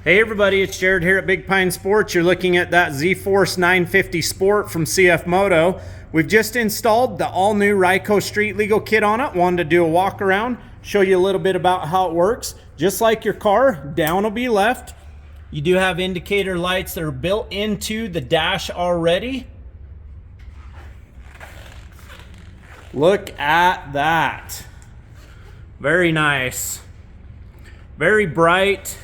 Hey everybody, it's Jared here at Big Pine Sports. You're looking at that ZFORCE 950 Sport from CF Moto. We've just installed the all-new RYCO Street Legal kit on it. Wanted to do a walk around, show you a little bit about how it works. Just like your car, down will be left. You do have indicator lights that are built into the dash already. Look at that. Very nice. Very bright.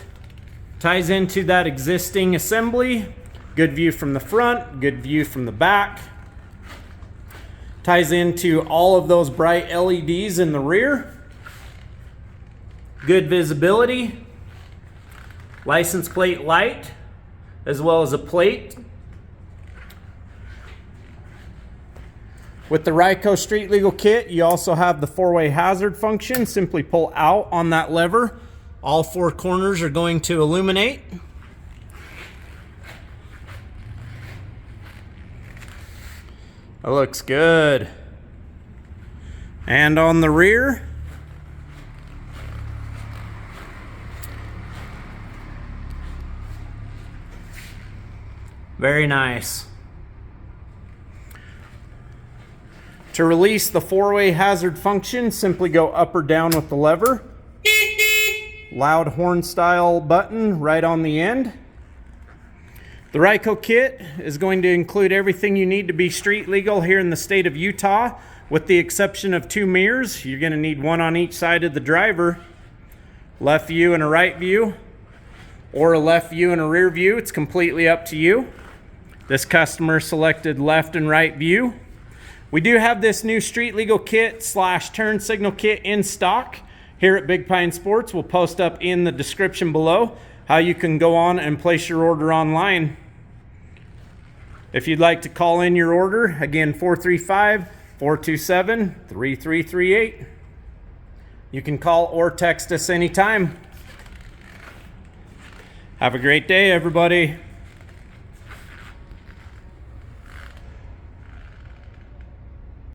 Ties into that existing assembly. Good view from the front, good view from the back. Ties into all of those bright LEDs in the rear. Good visibility. License plate light, as well as a plate. With the RYCO Street Legal kit, you also have the four-way hazard function. Simply pull out on that lever. All four corners are going to illuminate. That looks good. And on the rear, very nice. To release the four-way hazard function, simply go up or down with the lever. Loud horn style button right on the end. The RYCO kit is going to include everything you need to be street legal here in the state of Utah, with the exception of two mirrors. You're going to need one on each side of the driver. Left view and a right view, or a left view and a rear view. It's completely up to you. This customer selected left and right view. We do have this new street legal kit / turn signal kit in stock here at Big Pine Sports. We'll post up in the description below how you can go on and place your order online. If you'd like to call in your order, again, 435-427-3338. You can call or text us anytime. Have a great day, everybody.